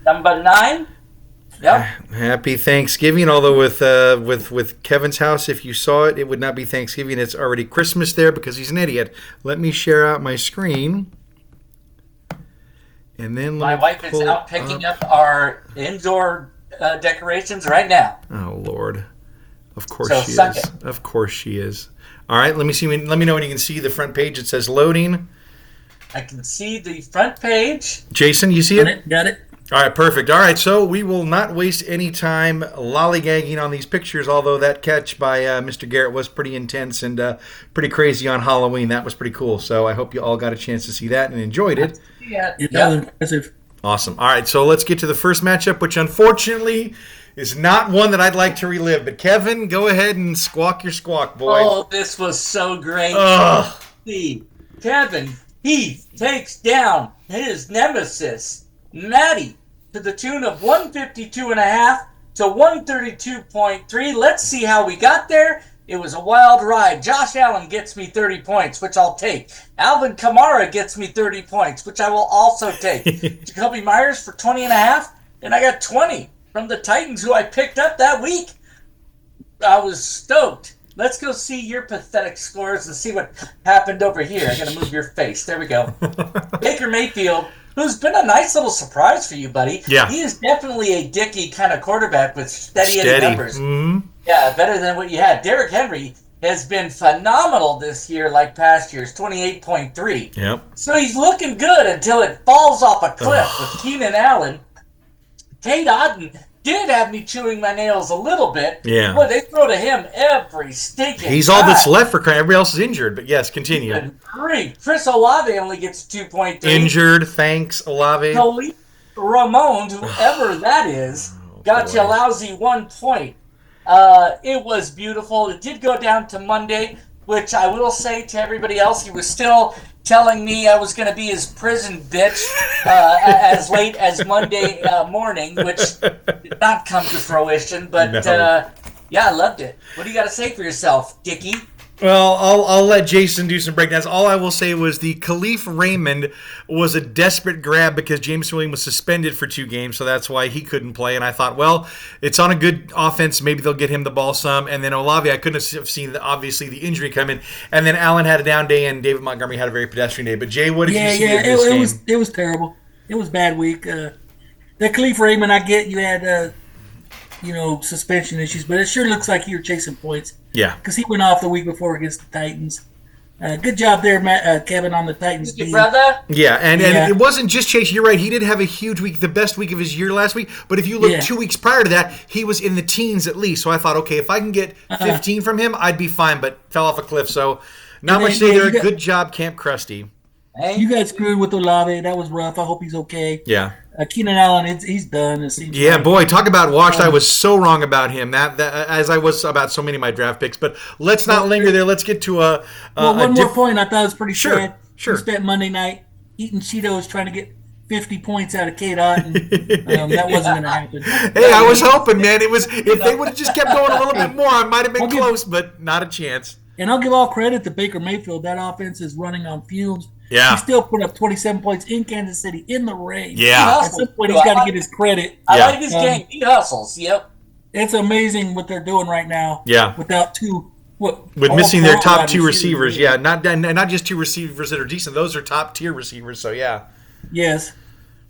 Number 9. Yep. Happy Thanksgiving. Although with Kevin's house, if you saw it, it would not be Thanksgiving. It's already Christmas there because he's an idiot. Let me share out my screen. And then my wife is out picking up our indoor decorations right now. Oh Lord, of course so she suck is. It. Of course she is. All right, let me see. Let me know when you can see the front page. It says loading. I can see the front page. Jason, you see it? Got it. All right, perfect. All right, so we will not waste any time lollygagging on these pictures, although that catch by Mr. Garrett was pretty intense and pretty crazy on Halloween. That was pretty cool. So I hope you all got a chance to see that and enjoyed it. Yeah, that was impressive. Awesome. All right, so let's get to the first matchup, which unfortunately is not one that I'd like to relive. But Kevin, go ahead and squawk your squawk, boy. Oh, this was so great. See, Kevin, he takes down his nemesis, Maddie, to the tune of 152.5 to 132.3. Let's see how we got there. It was a wild ride. Josh Allen gets me 30 points, which I'll take. Alvin Kamara gets me 30 points, which I will also take. Jacoby Myers for 20.5, and I got 20 from the Titans, who I picked up that week. I was stoked. Let's go see your pathetic scores and see what happened over here. I got to move your face. There we go. Baker Mayfield, who's been a nice little surprise for you, buddy. Yeah. He is definitely a Dickey kind of quarterback with steady numbers. Mm-hmm. Yeah, better than what you had. Derrick Henry has been phenomenal this year, like past years, 28.3. Yep. So he's looking good until it falls off a cliff with Keenan Allen. Tate Otten did have me chewing my nails a little bit. Yeah. Boy, they throw to him every stinking He's time. all that's left for crying. Everybody else is injured, but yes, continue. Good grief. Chris Olave only gets 2.3. Injured, thanks, Olave. Khalil Ramon, whoever that is, got you a lousy 1 point. It was beautiful. It did go down to Monday, which I will say to everybody else, he was still telling me I was going to be his prison bitch as late as Monday morning, which did not come to fruition. But, yeah, I loved it. What do you got to say for yourself, Dickie? Well, I'll let Jason do some breakdowns. All I will say was the Khalif Raymond was a desperate grab because James Williams was suspended for 2 games, so that's why he couldn't play. And I thought, well, it's on a good offense. Maybe they'll get him the ball some. And then Olave, I couldn't have seen, obviously, the injury come in. And then Allen had a down day, and David Montgomery had a very pedestrian day. But, Jay, what did you see in this game? It was terrible. It was a bad week. The Khalif Raymond, I get you had suspension issues, but it sure looks like you're chasing points. Yeah. Because he went off the week before against the Titans. Good job there, Kevin, on the Titans team. Brother? Yeah, and it wasn't just Chase. You're right. He did have a huge week, the best week of his year last week. But if you look 2 weeks prior to that, he was in the teens at least. So I thought, okay, if I can get 15 from him, I'd be fine. But fell off a cliff. So not much to say there. Good job, Camp Krusty. You got screwed with Olave. That was rough. I hope he's okay. Yeah. Keenan Allen, he's done. It seems yeah, like. Boy, talk about washed. I was so wrong about him, that as I was about so many of my draft picks. But let's not linger there. Let's get to one more point I thought was pretty sad. Sure. We spent Monday night eating Cheetos trying to get 50 points out of Kate Otten. That wasn't going to happen. Hey, I was hoping, man. It was if they would have just kept going a little bit more, I might have been close, but not a chance. And I'll give all credit to Baker Mayfield. That offense is running on fumes. Yeah. He still put up 27 points in Kansas City in the rain. Yeah. At some point, he's got to get his credit. I like his game. He hustles. Yep. It's amazing what they're doing right now. Yeah. Without two. With missing their top 2 receivers. Yeah. Not just 2 receivers that are decent. Those are top tier receivers. So, yeah. Yes.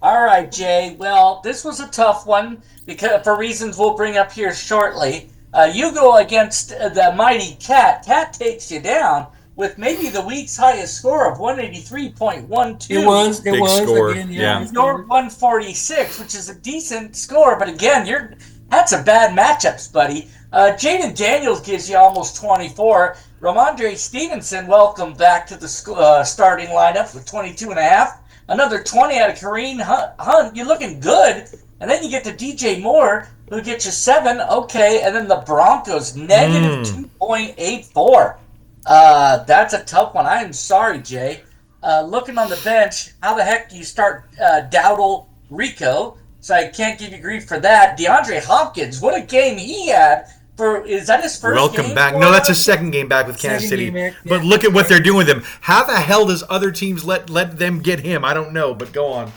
All right, Jay. Well, this was a tough one because for reasons we'll bring up here shortly. You go against the mighty Cat. Cat takes you down with maybe the week's highest score of 183.12. It was. Big score. Again, yeah. Your 146, which is a decent score, but again, that's a bad matchups, buddy. Jaden Daniels gives you almost 24. Ramondre Stevenson, welcome back to the starting lineup with 22.5. Another 20 out of Kareem Hunt. You're looking good. And then you get to DJ Moore, who gets you 7. Okay, and then the Broncos, negative 2.84. That's a tough one. I am sorry, Jay. Looking on the bench, how the heck do you start Dowdle Rico? So I can't give you grief for that. DeAndre Hopkins, what a game he had. Is that his first Welcome game? back. No, that's his second game back with Kansas City. But look at what they're doing with him. How the hell does other teams let them get him? I don't know, but go on.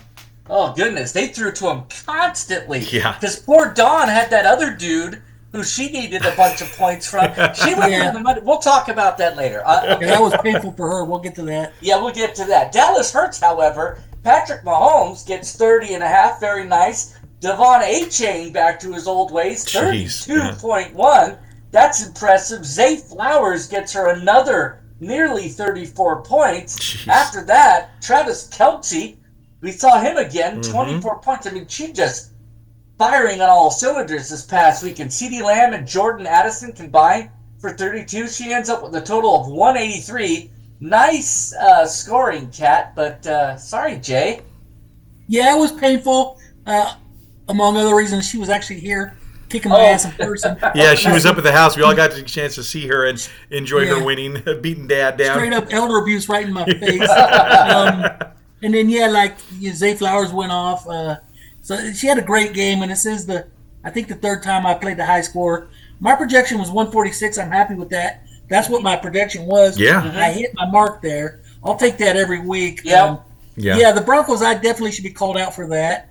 Oh, goodness. They threw to him constantly. Yeah. Because poor Dawn had that other dude who she needed a bunch of points from. She went in the money. We'll talk about that later. Yeah, that was painful for her. We'll get to that. Yeah, we'll get to that. Dallas Hurts, however, Patrick Mahomes gets 30.5. Very nice. Devon A-Chain back to his old ways. 32.1. That's impressive. Zay Flowers gets her another nearly 34 points. Jeez. After that, Travis Kelce, we saw him again, 24 points. I mean, she just firing on all cylinders this past week. And CeeDee Lamb and Jordan Addison combined for 32. She ends up with a total of 183. Nice scoring, Kat, but sorry, Jay. Yeah, it was painful. Among other reasons, she was actually here kicking my ass in person. Yeah, she was up at the house. We all got a chance to see her and enjoy her winning, beating Dad down. Straight up elder abuse right in my face. And then, Zay Flowers went off. So she had a great game, and this is I think the third time I played the high score. My projection was 146. I'm happy with that. That's what my projection was. Yeah. I hit my mark there. I'll take that every week. Yeah. Yeah, the Broncos, I definitely should be called out for that.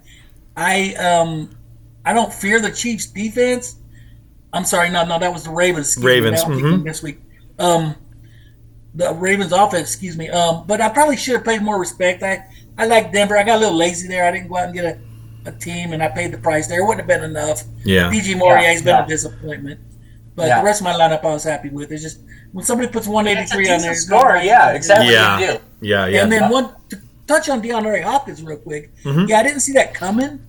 I don't fear the Chiefs' defense. I'm sorry, no, that was the Ravens. Ravens. This week. The Ravens offense, excuse me. But I probably should have paid more respect. I like Denver. I got a little lazy there. I didn't go out and get a team, and I paid the price there. It wouldn't have been enough. Yeah. DJ Mourier's been a disappointment. But the rest of my lineup I was happy with. It's just when somebody puts 183 on there. Score, yeah, exactly. Yeah. You do. Yeah. And then to touch on DeAndre Hopkins real quick. Yeah, I didn't see that coming.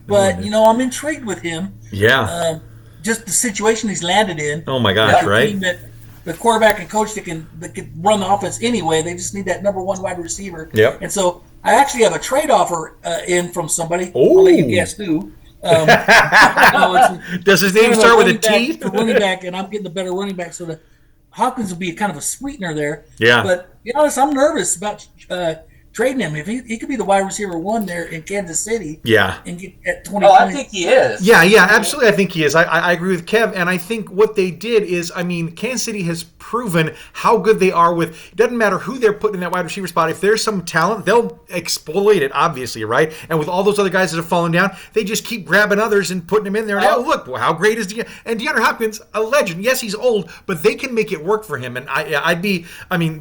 But, I'm intrigued with him. Yeah. Just the situation he's landed in. Oh, my gosh, right? The quarterback and coach that can run the offense anyway. They just need that number one wide receiver. Yep. And so I actually have a trade offer in from somebody. Ooh. I'll let you guess who. Does his name start with a T? The running back, and I'm getting the better running back. So the Hopkins will be kind of a sweetener there. Yeah. But, to be honest, I'm nervous about trading him. If he could be the wide receiver one there in Kansas City. Yeah. And get at 20 Oh, points. I think he is. Yeah, absolutely. I think he is. I agree with Kev, and I think what they did is, Kansas City has proven how good they are with, it doesn't matter who they're putting in that wide receiver spot. If there's some talent, they'll exploit it, obviously, right? And with all those other guys that have fallen down, they just keep grabbing others and putting them in there. And, look, how great is DeAndre Hopkins, a legend. Yes, he's old, but they can make it work for him. And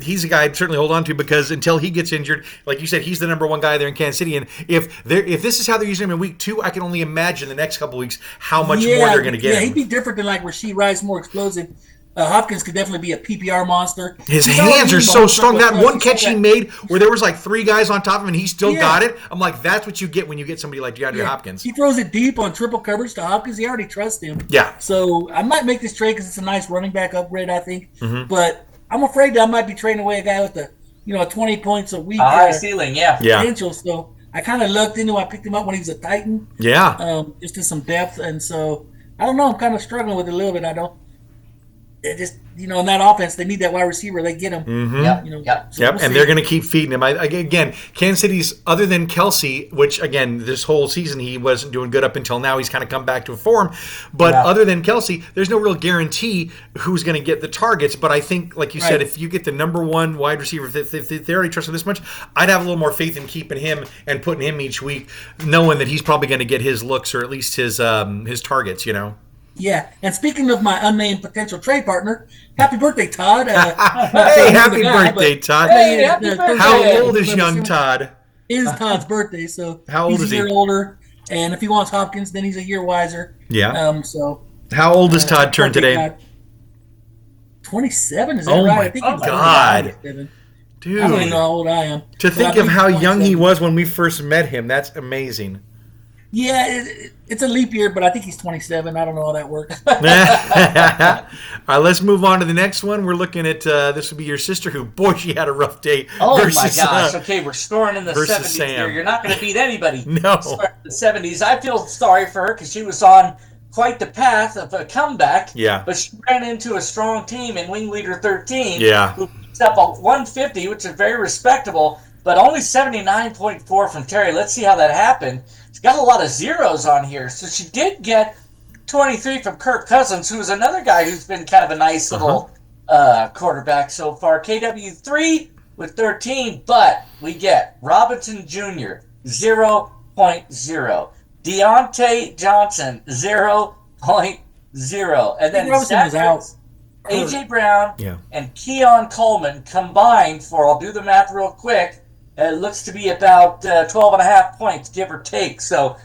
he's a guy I'd certainly hold on to because until he gets injured, like you said, he's the number one guy there in Kansas City. And if this is how they're using him in week 2, I can only imagine the next couple weeks how much more they're going to get. Yeah, he'd be different than like Rasheed Rice, more explosive. Hopkins could definitely be a PPR monster. His hands are so strong. That one catch he made where there was like 3 guys on top of him and he still got it. I'm like, that's what you get when you get somebody like DeAndre Hopkins. He throws it deep on triple coverage to Hopkins. He already trusts him. Yeah. So I might make this trade because it's a nice running back upgrade, I think. But I'm afraid that I might be trading away a guy with a 20 points a week. High ceiling, potential. So I kind of looked into him. I picked him up when he was a Titan. Yeah. Just in some depth. And so, I don't know. I'm kind of struggling with it a little bit. It just, in that offense, they need that wide receiver. They get him. Yep. And they're going to keep feeding him. Again, Kansas City's, other than Kelce, which, again, this whole season he wasn't doing good up until now. He's kind of come back to a form. But other than Kelce, there's no real guarantee who's going to get the targets. But I think, like you said, if you get the number one wide receiver, if they already trust him this much, I'd have a little more faith in keeping him and putting him each week, knowing that he's probably going to get his looks or at least his targets, Yeah, and speaking of my unnamed potential trade partner, happy birthday, Todd. Hey, happy birthday, Todd. Hey, happy birthday. How old is young Todd? It is Todd's birthday, so how old he's is a he? year older, and if he wants Hopkins, then he's a year wiser. Yeah. So how old does Todd turn today? Todd. 27, is that right? I think my God. Dude. I don't even know how old I am. To think of how young he was when we first met him, that's amazing. Yeah, it's a leap year, but I think he's 27. I don't know how that works. All right, let's move on to the next one. We're looking at this would be your sister, who, boy, she had a rough day. Oh my gosh! Okay, we're scoring in the 70s Sam. here. You're not going to beat anybody. No. Scoring in the 70s. I feel sorry for her because she was on quite the path of a comeback. Yeah. But she ran into a strong team in wing leader 13. Yeah. Who picked up a 150, which is very respectable, but only 79.4 from Terry. Let's see how that happened. She's got a lot of zeros on here. So she did get 23 from Kirk Cousins, who's another guy who's been kind of a nice little quarterback so far. KW3 with 13, but we get Robinson Jr., 0.5. Deontay Johnson, 0.0. And then Robinson was out. A.J. Brown and Keon Coleman combined for, I'll do the math real quick, it looks to be about 12.5 points, give or take. So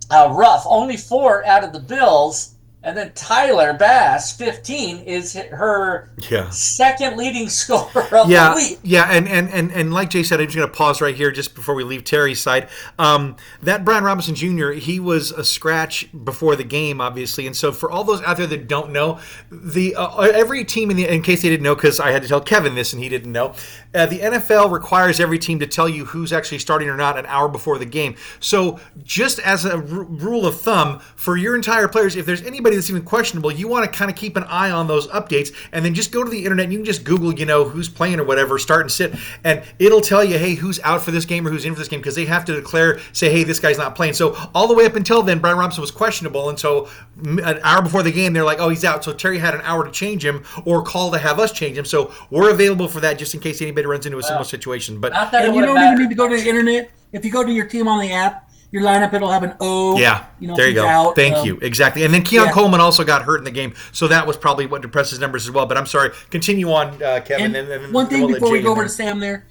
rough. Only 4 out of the Bills. And then Tyler Bass, 15, is her second leading scorer of the week. Yeah, and like Jay said, I'm just going to pause right here just before we leave Terry's side. That Brian Robinson Jr., he was a scratch before the game, obviously. And so for all those out there that don't know, the every team, in case they didn't know, because I had to tell Kevin this and he didn't know, the NFL requires every team to tell you who's actually starting or not an hour before the game. So just as a rule of thumb, for your entire players, if there's anybody that's even questionable, you want to kind of keep an eye on those updates, and then just go to the internet and you can just Google, who's playing or whatever, start and sit, and it'll tell you, hey, who's out for this game or who's in for this game, because they have to say, hey, this guy's not playing. So all the way up until then, Brian Robinson was questionable, and so an hour before the game, they're like, oh, he's out. So Terry had an hour to change him or call to have us change him. So we're available for that just in case anybody runs into a similar situation. But and you don't even need to go to the internet. If you go to your team on the app, your lineup, it'll have an O. Yeah, there you go. Out. Thank you. Exactly. And then Keon Coleman also got hurt in the game, so that was probably what depressed his numbers as well. But I'm sorry. Continue on, Kevin. And one thing before we go over to Sam there.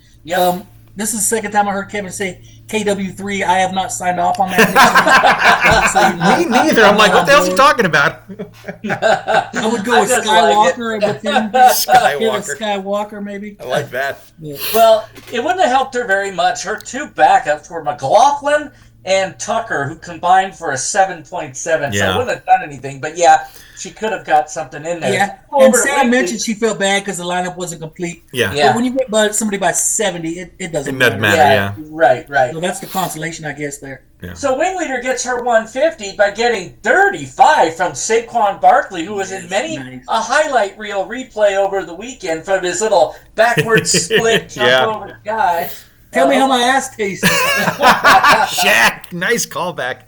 This is the second time I heard Kevin say KW3. I have not signed off on that. Me neither. I'm like, what the hell is he talking about? I would go with Skywalker with him. Skywalker, maybe. I like that. Yeah. Well, it wouldn't have helped her very much. Her 2 backups were McLaughlin and Tucker, who combined for a 7.7. So it wouldn't have done anything. But she could have got something in there. Yeah, and Sam mentioned she felt bad because the lineup wasn't complete. Yeah. But when you get somebody by 70, it doesn't matter. Right. So that's the consolation, I guess, there. Yeah. So Wingleader gets her 150 by getting 35 from Saquon Barkley, who was in many a highlight reel replay over the weekend from his little backward split jump over the guy. Tell me how my ass tastes. Shaq, nice callback.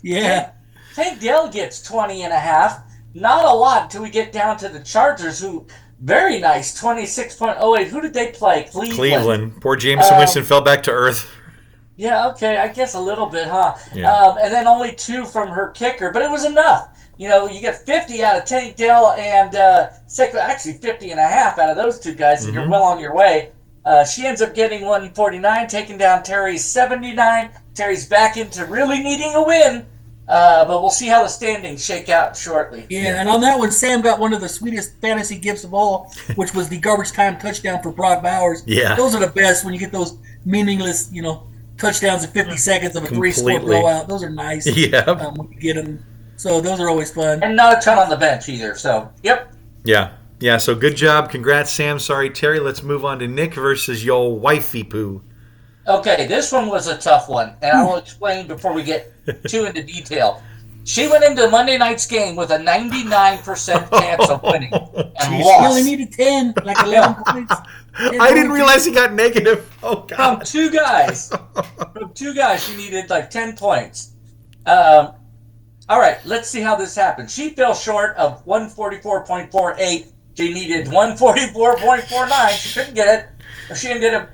Yeah. Tank Dell gets 20.5. Not a lot until we get down to the Chargers, who, very nice, 26.08. Who did they play? Cleveland. Poor Jameson Winston fell back to earth. Yeah, okay, I guess a little bit, huh? Yeah. And then only 2 from her kicker, but it was enough. You get 50 out of Tank Dell and actually 50.5 out of those 2 guys, and you're well on your way. She ends up getting 149, taking down Terry's 79. Terry's back into really needing a win, but we'll see how the standings shake out shortly. Yeah, and on that one, Sam got one of the sweetest fantasy gifts of all, which was the garbage time touchdown for Brock Bowers. Yeah. Those are the best when you get those meaningless, touchdowns in 50 seconds of a 3-score blowout. Those are nice when you get them. So those are always fun. And not a ton on the bench either, so, yep. Yeah, so good job. Congrats, Sam. Sorry, Terry. Let's move on to Nick versus yo wifey poo. Okay, this one was a tough one, and I will explain before we get too into detail. She went into Monday night's game with a 99% chance of winning and lost. He only needed 10, like 11 points. I didn't realize he got negative. Oh, God. From 2 guys. She needed like 10 points. All right, let's see how this happened. She fell short of 144.48. She needed 144.49. She couldn't get it.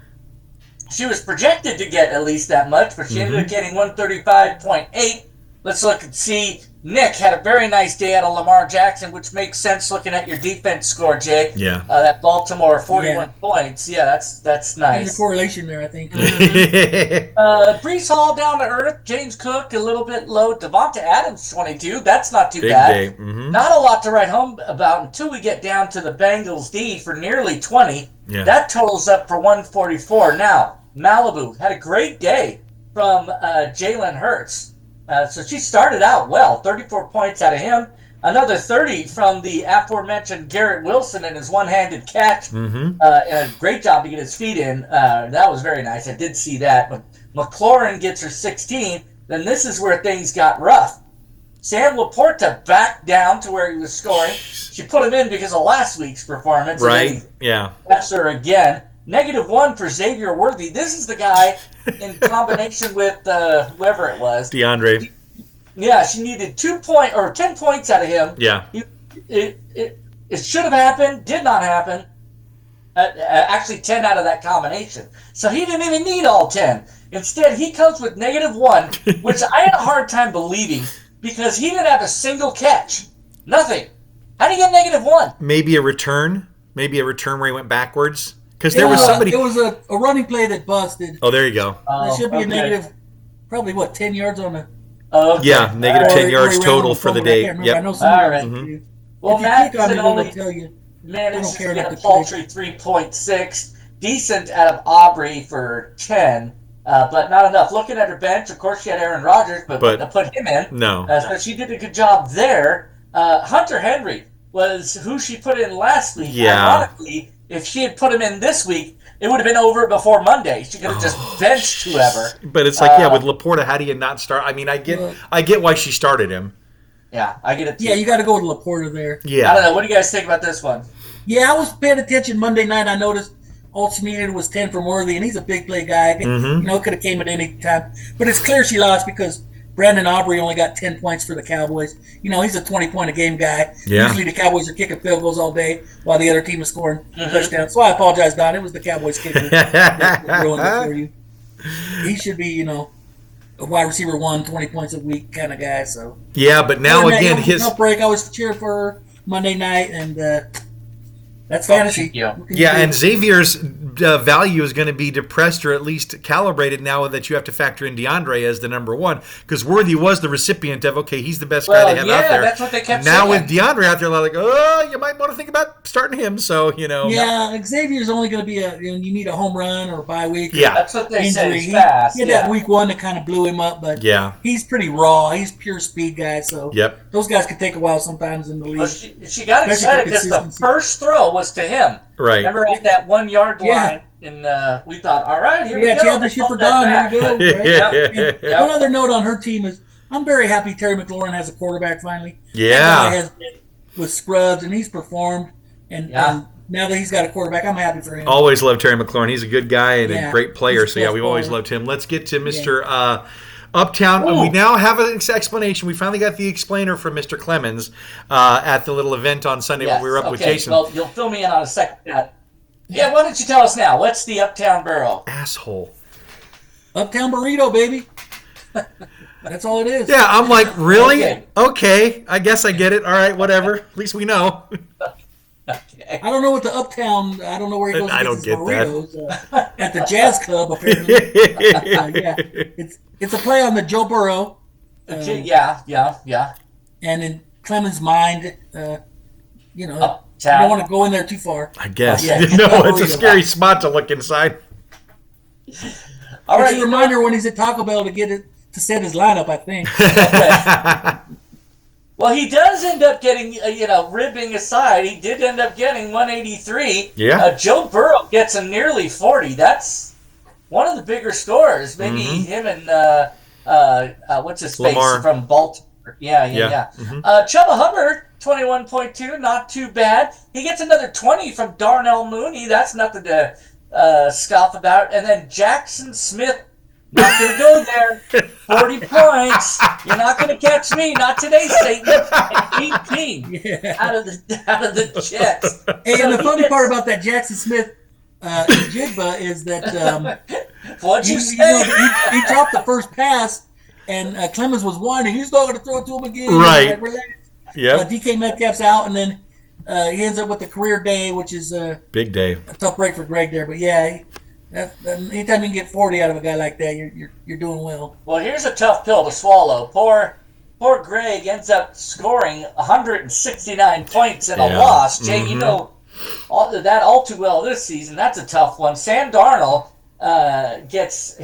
She was projected to get at least that much, but she ended up getting 135.8. Let's look and see. Nick had a very nice day out of Lamar Jackson, which makes sense looking at your defense score, Jay. Yeah. That Baltimore, 41 points. Yeah, that's nice. There's a correlation there, I think. Brees Hall down to earth. James Cook a little bit low. Devonta Adams, 22. That's not too bad. Not a lot to write home about until we get down to the Bengals D for nearly 20. Yeah. That totals up for 144. Now, Malibu had a great day from Jalen Hurts. So she started out well, 34 points out of him. Another 30 from the aforementioned Garrett Wilson and his one-handed catch. And a great job to get his feet in. That was very nice. I did see that. But McLaurin gets her 16. Then this is where things got rough. Sam Laporta backed down to where he was scoring. She put him in because of last week's performance. Right, yeah. That's her again. -1 for Xavier Worthy. This is the guy in combination with whoever it was. DeAndre. Yeah, she needed 10 points out of him. Yeah. It should have happened, did not happen. Actually, 10 out of that combination. So he didn't even need all 10. Instead, he comes with -1, which I had a hard time believing because he didn't have a single catch. Nothing. How do you get -1? Maybe a return. Maybe a return where he went backwards. Because there was somebody. It was a running play that busted. Oh, there you go. There should be a negative, probably 10 yards on the. Okay. Yeah, -10 yards total for the day. Yep. I know All right. mm-hmm. Well, If you click on Matt it, it'll tell you. managed care to get about a the paltry 3.6. Decent out of Aubrey for 10, but not enough. Looking at her bench, of course, she had Aaron Rodgers, but to put him in. No. So she did a good job there. Hunter Henry was who she put in last week. Yeah. Ironically, if she had put him in this week, it would have been over before Monday. She could have just benched whoever. But it's like, with Laporta, how do you not start? I mean, I get why she started him. Yeah, I get it too. Yeah, you got to go with Laporta there. Yeah. I don't know. What do you guys think about this one? Yeah, I was paying attention Monday night. I noticed all she needed was 10 from Worthy, and he's a big play guy. Mm-hmm. You know, it could have came at any time. But it's clear she lost because Brandon Aubrey only got 10 points for the Cowboys. You know, he's a 20-point-a-game guy. Yeah. Usually the Cowboys are kicking field goals all day while the other team is scoring touchdowns. So I apologize, Don. It was the Cowboys kicker that ruined it for you. He should be, a wide receiver 20 points a week kind of guy. So Yeah, but now again, his break. I was cheering for her Monday night, and that's fantasy. Yeah, and Xavier's value is going to be depressed or at least calibrated now that you have to factor in DeAndre as the number one, because Worthy was the recipient of, okay, he's the best guy they have out there. That's what they kept now saying. with DeAndre out there, like, you might want to think about starting him. So Yeah, Xavier's only going to be you need a home run or a bye week. Yeah, that's what they said. He Fast. had that week 1 that kind of blew him up, but he's pretty raw. He's pure speed guy, so those guys can take a while sometimes in the league. Well, she got excited because the first throw was to him. Right. Remember at that 1 yard line, and we thought, all right, here we go. Championship for Don. Here we go. Right? Yeah. One other note on her team is I'm very happy Terry McLaurin has a quarterback finally. Yeah. That guy has been with scrubs, and he's performed. And now that he's got a quarterback, I'm happy for him. Always loved Terry McLaurin. He's a good guy and a great player. So, we've always loved him. Let's get to Mr. Uptown. We now have an explanation. We finally got the explainer from Mr. Clemens at the little event on Sunday when we were up with Jason. Well, you'll fill me in on a second. Yeah, why don't you tell us now? What's the Uptown Borough? Asshole. Uptown burrito, baby. That's all it is. Yeah, I'm like, really? Okay, I guess I get it. All right, whatever. At least we know. Okay. I don't know what the Uptown. I don't know where he goes. I don't get burritos, at the Jazz Club, apparently. It's a play on the Joe Burrow. Yeah. And in Clemens' mind, you don't want to go in there too far. I guess. Yeah, No, it's a scary spot to look inside. All right, it's a reminder when he's at Taco Bell to set his lineup, I think. Well, he does end up getting, ribbing aside, he did end up getting 183. Yeah. Joe Burrow gets a nearly 40. That's one of the bigger scores. Maybe him and, what's his face Lamar. from Baltimore. Yeah. Mm-hmm. Chubba Hubbard, 21.2, not too bad. He gets another 20 from Darnell Mooney. That's nothing to scoff about. And then Jackson Smith, not going to go there. 40 points. You're not going to catch me. Not today, Satan. 18 out of the Jets. Hey, and the funny part about that Jackson Smith Jigba is that What'd you say? He dropped the first pass, and Clemens was whining. He's not going to throw it to him again. Right. Like, relax. Yeah. DK Metcalf's out, and then he ends up with a career day, which is big day. A tough break for Greg there. But yeah, anytime you can get 40 out of a guy like that, you're doing well. Well, here's a tough pill to swallow. Poor Greg ends up scoring 169 points in a loss. Jay, you know that all too well this season. That's a tough one. Sam Darnold gets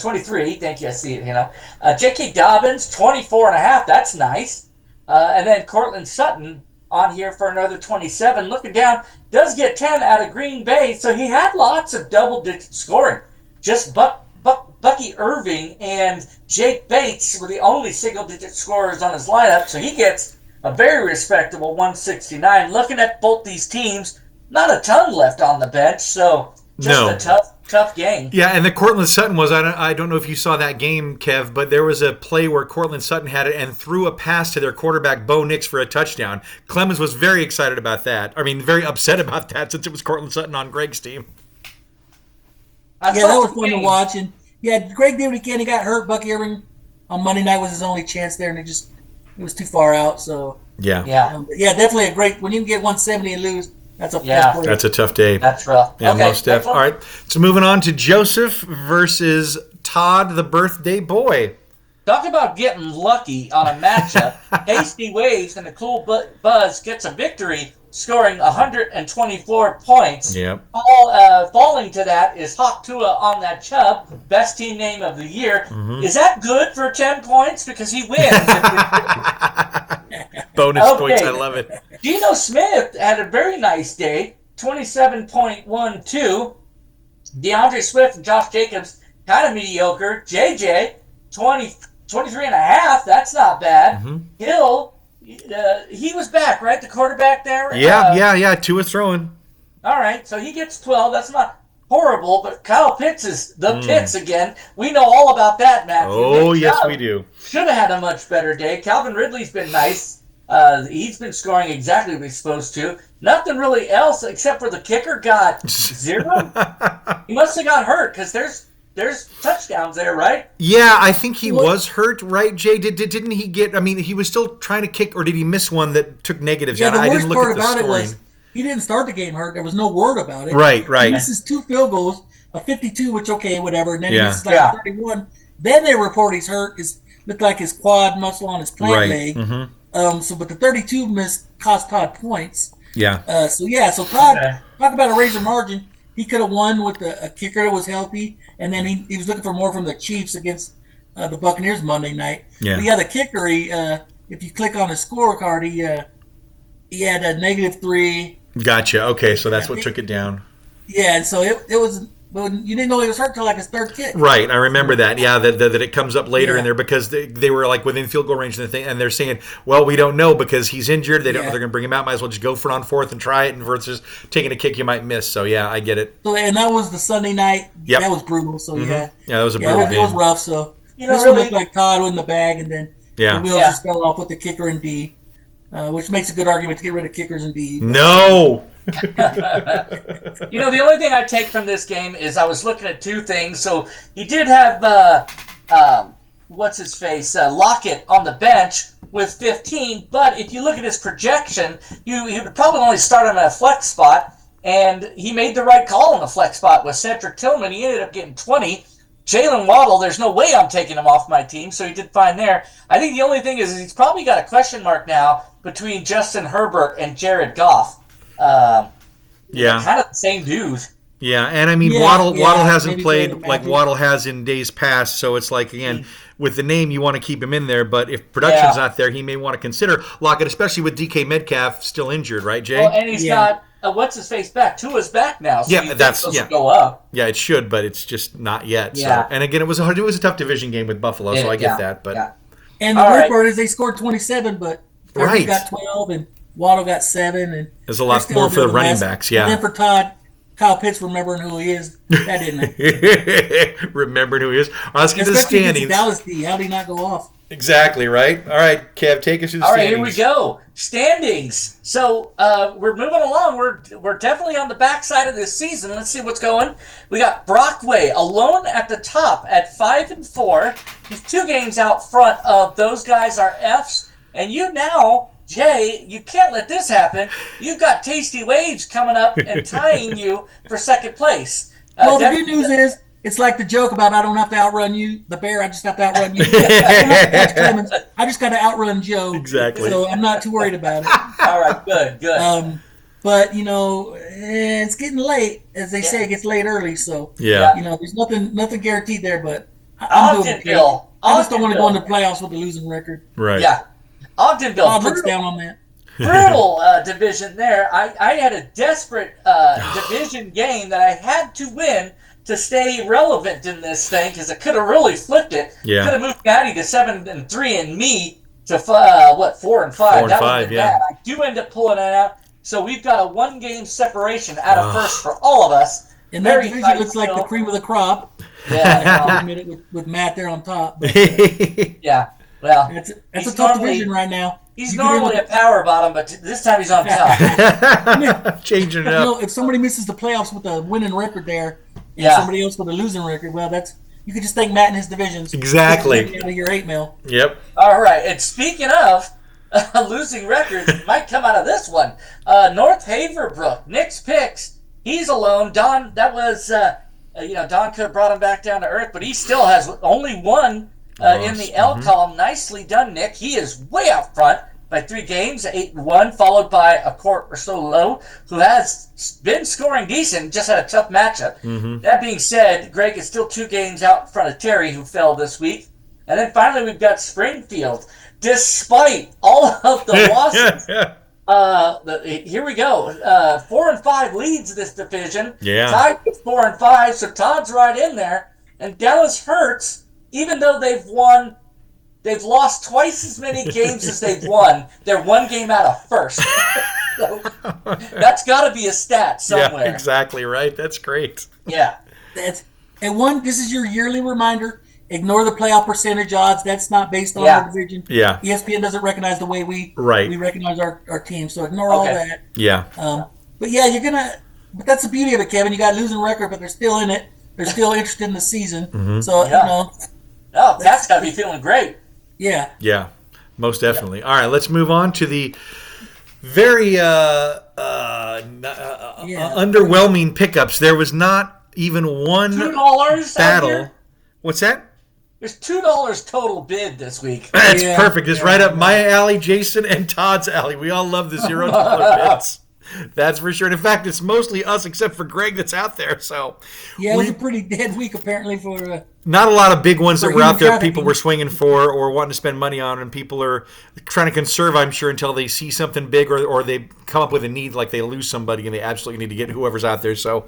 23. Thank you. I see it. J.K. Dobbins 24.5. That's nice. And then Cortland Sutton on here for another 27. Looking down, does get 10 out of Green Bay, so he had lots of double-digit scoring. Just Bucky Irving and Jake Bates were the only single-digit scorers on his lineup, so he gets a very respectable 169. Looking at both these teams, not a ton left on the bench, so just a tough game. Yeah, and the Cortland Sutton was, I don't know if you saw that game, Kev, but there was a play where Cortland Sutton had it and threw a pass to their quarterback, Bo Nix, for a touchdown. Clemens was very excited about that. I mean, very upset about that since it was Cortland Sutton on Greg's team. That was fun to watch. And, Yeah, Greg did what he can. He got hurt. Bucky Irving on Monday night was his only chance there, and it was too far out. So Yeah. definitely a great. When you can get 170 and lose, that's a That's a tough day. That's rough. Yeah, okay, most def. All right, so moving on to Joseph versus Todd, the birthday boy. Talk about getting lucky on a matchup. Hasty Waves and the Cool Buzz gets a victory, scoring 124 points. Yep. Falling to that is Hawk Tua on that Chubb, best team name of the year. Mm-hmm. Is that good for 10 points? Because he wins. Bonus points, I love it. Geno Smith had a very nice day, 27.12. DeAndre Swift and Josh Jacobs, kind of mediocre. JJ, 23 and a half. That's not bad. Mm-hmm. Hill, he was back, right? The quarterback there? Yeah. Tua throwing. All right, so he gets 12. That's not horrible, but Kyle Pitts is the Pitts again. We know all about that, Matthew. Oh, yes, we do. Should have had a much better day. Calvin Ridley's been nice. He's been scoring exactly what he's supposed to. Nothing really else except for the kicker got 0. He must have got hurt because there's touchdowns there, right? Yeah, I think he was hurt, right, Jay? Didn't he get? I mean, he was still trying to kick, or did he miss one that took negatives? Yeah, the I worst didn't look part at the about scoring. it was he didn't start the game hurt. There was no word about it. Right. He misses 2 field goals, a 52, which okay, whatever, and then he misses like 31. Then they report he's hurt. It looked like his quad muscle on his plant leg. Mm-hmm. But the 32 miss cost Todd points. Yeah. So Todd, talk about a razor margin. He could have won with a kicker that was healthy, and then he was looking for more from the Chiefs against the Buccaneers Monday night. Yeah. But the kicker, if you click on his scorecard, he had a -3. Gotcha. Okay, so that's what took it down. Yeah, and so it was. But you didn't know he was hurt till like his 3rd kick. Right, I remember that. Yeah, that it comes up later in there because they were like within field goal range and they're saying, well, we don't know because he's injured. They don't know they're going to bring him out. Might as well just go for it on 4th and try it, and versus taking a kick you might miss. So yeah, I get it. So and that was the Sunday night. Yep. That was brutal. So that was a brutal game. It was rough. So this one really looked like Todd in the bag, and then the wheels just fell off with the kicker in D, which makes a good argument to get rid of kickers in D. No. The only thing I take from this game is I was looking at 2 things. So he did have Lockett on the bench with 15, but if you look at his projection, he would probably only start him at a flex spot, and he made the right call on the flex spot with Cedric Tillman. He ended up getting 20. Jalen Waddle, there's no way I'm taking him off my team, so he did fine there. I think the only thing is he's probably got a question mark now between Justin Herbert and Jared Goff. Kind of the same dude. Yeah, and I mean Waddle hasn't played like Waddle has in days past, so it's like again with the name you want to keep him in there, but if production's not there, he may want to consider Lockett, especially with DK Metcalf still injured, right, Jay? Well, and he's got what's his face back. Tua's back now, so that's go up. Yeah, it should, but it's just not yet. Yeah. So, and again, it was a tough division game with Buffalo, so I get that. But and the weird part is they scored 27, but Herbert got 12 and Waddle got 7, and there's a lot more for the running backs. Yeah, and then for Todd, Kyle Pitts remembering who he is. That didn't. Remembering who he is. Let's get to the standings. Dallas D. How did he not go off? Exactly right. All right, Kev, take us through the standings. All right, here we go. Standings. So we're moving along. We're definitely on the backside of this season. Let's see what's going. We got Brockway alone at the top at 5-4. He's 2 games out front of those guys are Fs, and you now. Jay, you can't let this happen. You've got Tasty Waves coming up and tying you for 2nd place. Well, the good news is, it's like the joke about I don't have to outrun you, the bear, I just have to outrun you. I just got to outrun Joe. Exactly. So I'm not too worried about it. All right, good. But, it's getting late. As they say, it gets late early. So, there's nothing guaranteed there, but I'm doing okay. I just don't want to go into playoffs with a losing record. Right. Yeah. Ogdenville. Todd looks down on that. Brutal division there. I had a desperate division game that I had to win to stay relevant in this thing because I could have really flipped it. Yeah. Could have moved Matty to 7-3 and me to 4-5. 4 and 5, bad. I do end up pulling it out. So we've got a 1-game separation out of first for all of us. And that division looks like the cream of the crop. Yeah. with Matt there on top. But, yeah. Well, it's a tough division right now. He's normally a power bottom, but this time he's on top. Changing it up. If somebody misses the playoffs with a winning record there, and somebody else with a losing record, well, that's you could just thank Matt and his divisions. Exactly. Out of your 8 mil. Yep. All right, and speaking of losing records, might come out of this one. North Haverbrook, Nick's picks. He's alone. Don, that was, Don could have brought him back down to earth, but he still has only one in the L column. Nicely done, Nick. He is way out front by 3 games, 8-1, followed by a Court or so low, who has been scoring decent, just had a tough matchup. That being said, Greg is still 2 games out in front of Terry, who fell this week. And then finally, we've got Springfield. Despite all of the losses, here we go. 4-5 leads this division. Yeah. Tied with 4-5, so Todd's right in there. And Dallas Hurts, even though they've lost twice as many games as they've won. They're 1 game out of first. So that's got to be a stat somewhere. Yeah, exactly right. That's great. Yeah. This is your yearly reminder. Ignore the playoff percentage odds. That's not based on our division. Yeah. ESPN doesn't recognize the way we recognize our team. So ignore all that. Yeah. But yeah, but that's the beauty of it, Kevin. You got a losing record, but they're still in it. They're still interested in the season. So, Oh, that's got to be feeling great. Yeah. Yeah, most definitely. All right, let's move on to the very underwhelming pickups. There was not even one $2 battle. What's that? There's $2 total bid this week. That's perfect. It's right up my alley, Jason, and Todd's alley. We all love the $0 bids. That's for sure. And in fact, it's mostly us except for Greg that's out there. So it was a pretty dead week apparently for. Not a lot of big ones that were out there. Trafficking. People were swinging for or wanting to spend money on, and people are trying to conserve, I'm sure, until they see something big or they come up with a need, like they lose somebody and they absolutely need to get whoever's out there. So,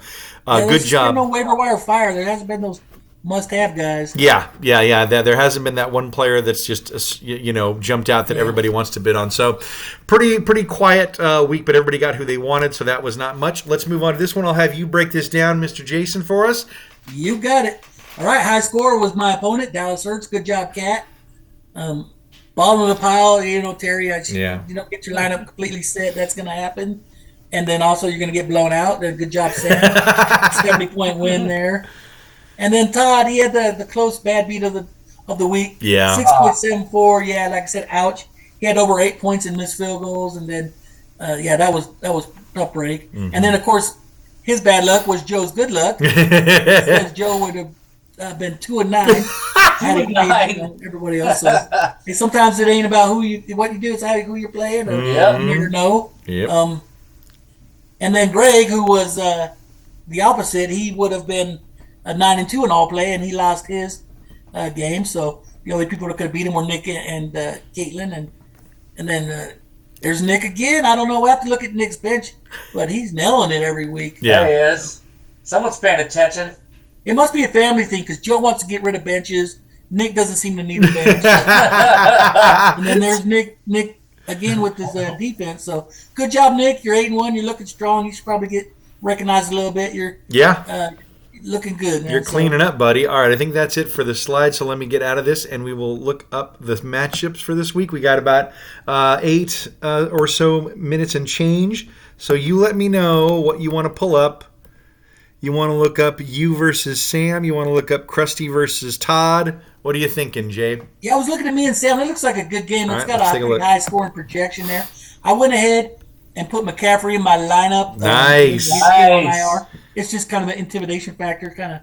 good job. There's no waiver wire fire. There hasn't been those must-have guys. Yeah. There hasn't been that one player that's just jumped out that everybody wants to bid on. So, pretty quiet week, but everybody got who they wanted, so that was not much. Let's move on to this one. I'll have you break this down, Mr. Jason, for us. You got it. All right, high score was my opponent, Dallas Hurts. Good job, Cat. Bottom of the pile, Terry. Get your lineup completely set. That's going to happen. And then also you're going to get blown out. Good job, Sam. 70-point win there. And then Todd, he had the close bad beat of the week. Yeah. 6.74. Yeah, like I said, ouch. He had over 8 points in missed field goals, and then that was a tough break. And then of course his bad luck was Joe's good luck. Because Joe would have been 2-9. Had he played everybody else. So sometimes it ain't about what you do; it's who you're playing, or you never know. Yep. And then Greg, who was the opposite, he would have been 9-2 in all play, and he lost his game. So the only people that could have beat him were Nick and Caitlin, and then there's Nick again. I don't know. We have to look at Nick's bench, but he's nailing it every week. Yeah, there he is. Someone's paying attention. It must be a family thing because Joe wants to get rid of benches. Nick doesn't seem to need a bench. And then there's Nick again with his defense. So good job, Nick. You're 8-1. You're looking strong. You should probably get recognized a little bit. You're looking good, man. You're cleaning up, buddy. All right, I think that's it for the slide. So let me get out of this, and we will look up the matchups for this week. We got about 8 or so minutes and change. So you let me know what you want to pull up. You want to look up you versus Sam? You want to look up Krusty versus Todd? What are you thinking, Jay? Yeah, I was looking at me and Sam. It looks like a good game. It's got a pretty high scoring projection there. I went ahead and put McCaffrey in my lineup. Nice. It's just kind of an intimidation factor, kind of.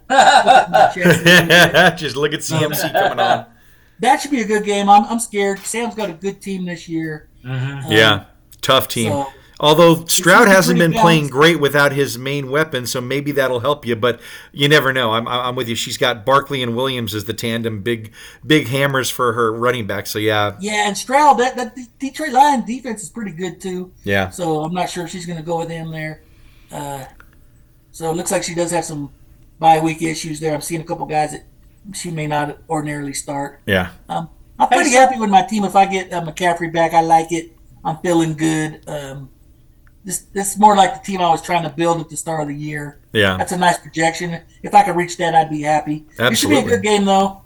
Just look at CMC coming on. That should be a good game. I'm scared. Sam's got a good team this year. Tough team. So, although Stroud hasn't been playing great without his main weapon, so maybe that'll help you. But you never know. I'm with you. She's got Barkley and Williams as the tandem, big hammers for her running back. So yeah. Yeah, and Stroud, that Detroit Lions defense is pretty good too. Yeah. So I'm not sure if she's going to go with him there. So it looks like she does have some bye week issues there. I'm seeing a couple guys that she may not ordinarily start. Yeah. I'm pretty happy with my team. If I get McCaffrey back, I like it. I'm feeling good. This is more like the team I was trying to build at the start of the year. Yeah. That's a nice projection. If I could reach that, I'd be happy. Absolutely. It should be a good game, though.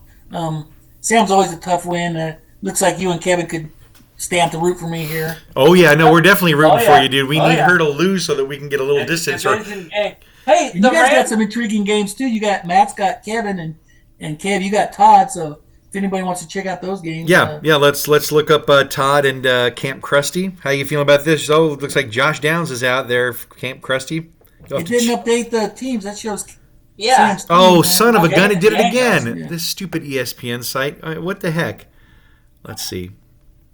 Sam's always a tough win. Looks like you and Kevin could stand to root for me here. Oh, yeah. No, we're definitely rooting for you, dude. We need her to lose so that we can get a little distance. Hey, you guys got some intriguing games, too. You got Matt's got Kevin, and And Kev, you got Todd, so if anybody wants to check out those games, Yeah. Let's look up Todd and Camp Krusty. How you feeling about this? Oh, it looks like Josh Downs is out there for Camp Krusty. It didn't update the teams. That shows. Yeah. Sam's team, Oh, man. son of a gun! It did it Yeah. again. This stupid ESPN site. What the heck? Let's see.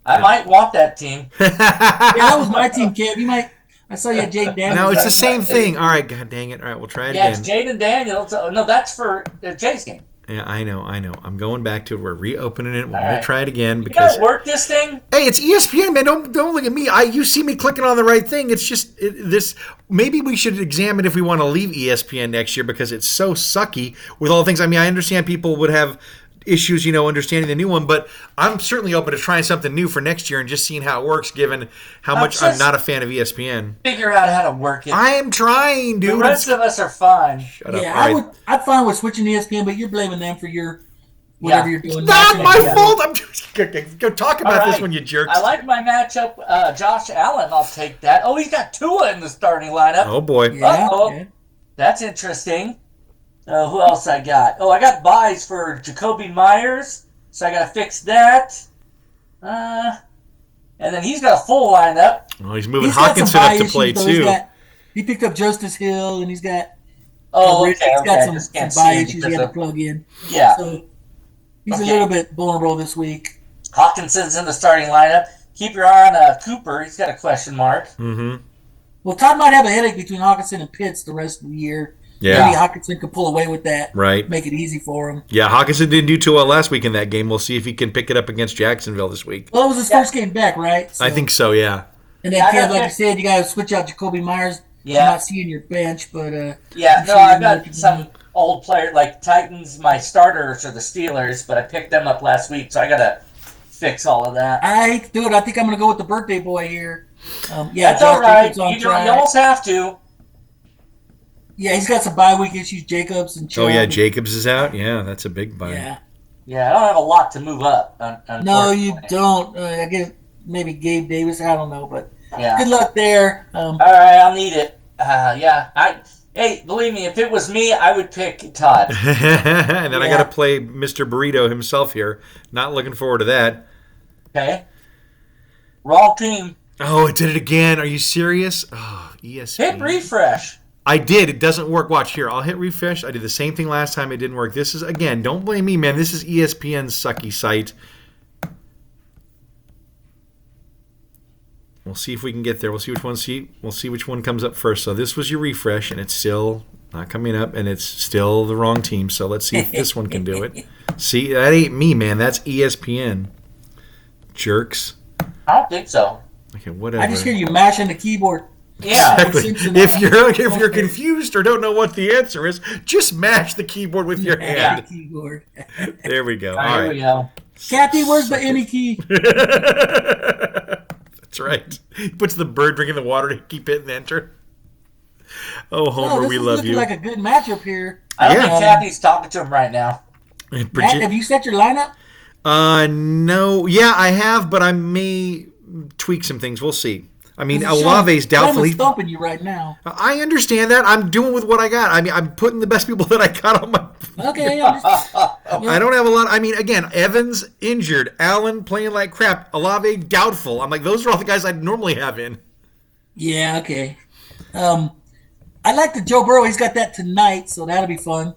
I might want that team. Yeah, that was my team, Kev. You might. I saw you had Jake Daniels. No, it's the same thing. All right, god dang it. All right, we'll try it Yeah, again. it's Jaden Daniels. No, that's for Jay's game. Yeah, I know. I'm going back to it. We're reopening it. We're All gonna right. try it again You because guys work this thing? hey, it's ESPN, man. Don't look at me. You see me clicking on the right thing. It's just this. Maybe we should examine if we want to leave ESPN next year because it's so sucky with all the things. I mean, I understand people would have issues, understanding the new one, but I'm certainly open to trying something new for next year and just seeing how it works. Given how much I'm not a fan of ESPN. Figure out how to work it. I am trying, dude. The rest of us are fine. Shut up. Yeah, All right. I'd fine with switching to ESPN, but you're blaming them for your whatever you're doing. Not my Yeah. fault. I'm just go talk about All this right. when you jerks. I like my matchup. Josh Allen, I'll take that. Oh, he's got Tua in the starting lineup. Oh boy. Yeah, Uh-oh. yeah. That's interesting. Who else I got? Oh, I got buys for Jacoby Myers, so I got to fix that. And then he's got a full lineup. Oh, he's moving He's got some Hawkinson bye up to play issues, though. too. He picked up Justice Hill, and he's got Oh, he's okay, got okay. I some just can't bye see him issues he because had to of, plug in. yeah. So he's Okay. a little bit vulnerable this week. Hawkinson's in the starting lineup. Keep your eye on Cooper. He's got a question mark. Mm-hmm. Well, Todd might have a headache between Hawkinson and Pitts the rest of the year. Yeah. Maybe Hawkinson could pull away with that. Right. Make it easy for him. Yeah, Hawkinson didn't do too well last week in that game. We'll see if he can pick it up against Jacksonville this week. Well, it was his first game back, right? I think so, yeah. And then, Yeah, I Kev, got like you that. said, you got to switch out Jacoby Myers. Yeah. I'm not seeing your bench, but Yeah, I'm no, sure you I've know what you got some can do. old player like Titans. My starters are the Steelers, but I picked them up last week, so I gotta fix all of that. I hate to do it. I think I'm going to go with the birthday boy here. Yeah, That's all Josh right. Jacobs on You track. almost have to. Yeah, he's got some bye week issues. Jacobs and Oh, yeah, Chubb. Jacobs is out. Yeah, that's a big buy. Yeah. Yeah, I don't have a lot to move up. No, you unfortunately. don't. I guess maybe Gabe Davis. I don't know, but Yeah. good luck there. All right, I'll need it. Yeah. Hey, believe me, if it was me, I would pick Todd. And then I Yeah. got to play Mr. Burrito himself here. Not looking forward to that. Okay. Wrong team. Oh, it did it again. Are you serious? Oh, ESPN. Hit refresh. I did. It doesn't work. Watch here. I'll hit refresh. I did the same thing last time. It didn't work. This is, again, don't blame me, man. This is ESPN's sucky site. We'll see if we can get there. We'll see which one comes up first. So this was your refresh, and it's still not coming up, and it's still the wrong team. So let's see if this one can do it. See, that ain't me, man. That's ESPN. Jerks. I don't think so. Okay, whatever. I just hear you mashing the keyboard. Yeah. Exactly. Cincinnati. If you're confused or don't know what the answer is, just mash the keyboard with your Yeah, hand. the keyboard. There we go. All right, All here we right. go. Kathy, where's the any key? That's right. He puts the bird drinking the water to keep hitting enter. Oh, Homer, this we is love looking you. like a good matchup here. I don't Yeah. think Kathy's talking to him right now. Matt, have you set your lineup? No. Yeah, I have, but I may tweak some things. We'll see. I mean, Olave's Sean doubtful. is thumping you right now. I understand that. I'm doing with what I got. I mean, I'm putting the best people that I got on my. Okay, I'm just, I don't have a lot. I mean, again, Evans injured, Allen playing like crap, Olave doubtful. I'm like, those are all the guys I'd normally have in. yeah, okay. I like the Joe Burrow. He's got that tonight, so that'll be fun.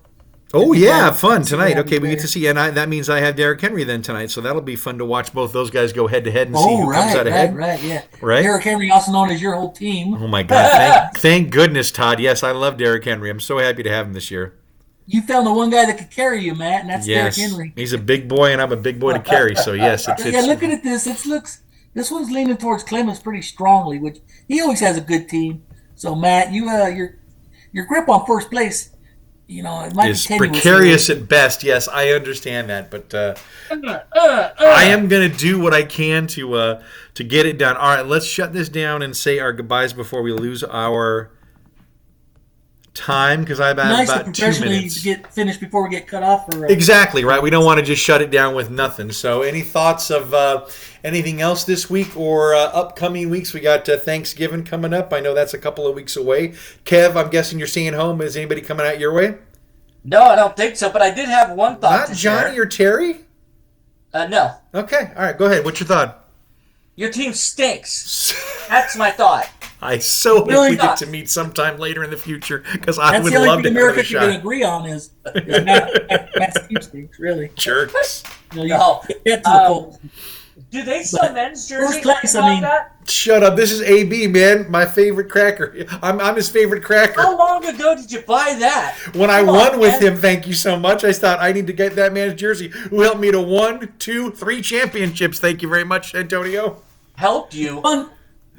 Oh yeah, fun So tonight. that'll Okay, be we get better. to see, and that means I have Derrick Henry then tonight, so that'll be fun to watch both those guys go head to head and see Oh, who comes out ahead. right, yeah. Right? Derrick Henry, also known as your whole team. Oh my God! Thank goodness, Todd. Yes, I love Derrick Henry. I'm so happy to have him this year. You found the one guy that could carry you, Matt, and that's Yes, Derrick Henry. he's a big boy, and I'm a big boy to carry. So yes, it's Yeah, looking at this, this one's leaning towards Clemens pretty strongly, which he always has a good team. So Matt, your grip on first place, it might is be tenuous. precarious at best. Yes, I understand that, but I am going to do what I can to get it done. All right, let's shut this down and say our goodbyes before we lose our time, because I've had Nice to about 2 professionally minutes. get finished before we get cut off. Exactly, right? We don't want to just shut it down with nothing. So any thoughts of anything else this week or upcoming weeks? We got Thanksgiving coming up. I know that's a couple of weeks away. Kev, I'm guessing you're staying home. Is anybody coming out your way? No, I don't think so. But I did have one thought Not to Johnny share. or Terry? No, Okay, all right, go ahead. What's your thought? your team stinks. That's my thought. I so hope Really? we get to meet sometime later in the future because I That's would the only love thing to have a America can shot. agree on is Matt's team stinks, really. Jerks. You know, you No. get to the Colts. Do they sell men's jerseys? First place, like I mean- that? Shut up. This is AB, man. My favorite cracker. I'm his favorite cracker. How long ago did you buy that? When I Come won on, with man. him, thank you so much. I thought I need to get that man's jersey who helped me to 1, 2, 3 championships. Thank you very much, Antonio. Helped you.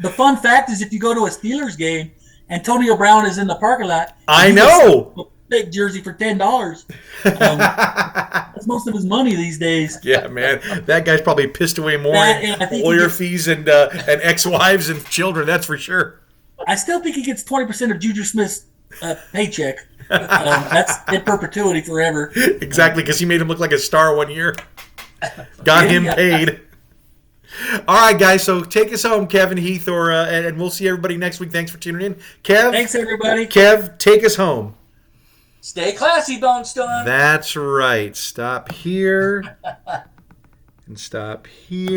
The fun fact is if you go to a Steelers game, Antonio Brown is in the parking lot. I you know. get a big jersey for $10. That's most of his money these days. Yeah, man. That guy's probably pissed away more That, and I think he lawyer gets- fees and ex-wives and children. That's for sure. I still think he gets 20% of Juju Smith's paycheck. That's in perpetuity forever. Exactly, because he made him look like a star one year. Got him paid. All right, guys. So take us home, Kevin, Heath, and we'll see everybody next week. Thanks for tuning in, Kev. Thanks, everybody. Kev, take us home. Stay classy, BONESTORM. That's right. Stop here and stop here.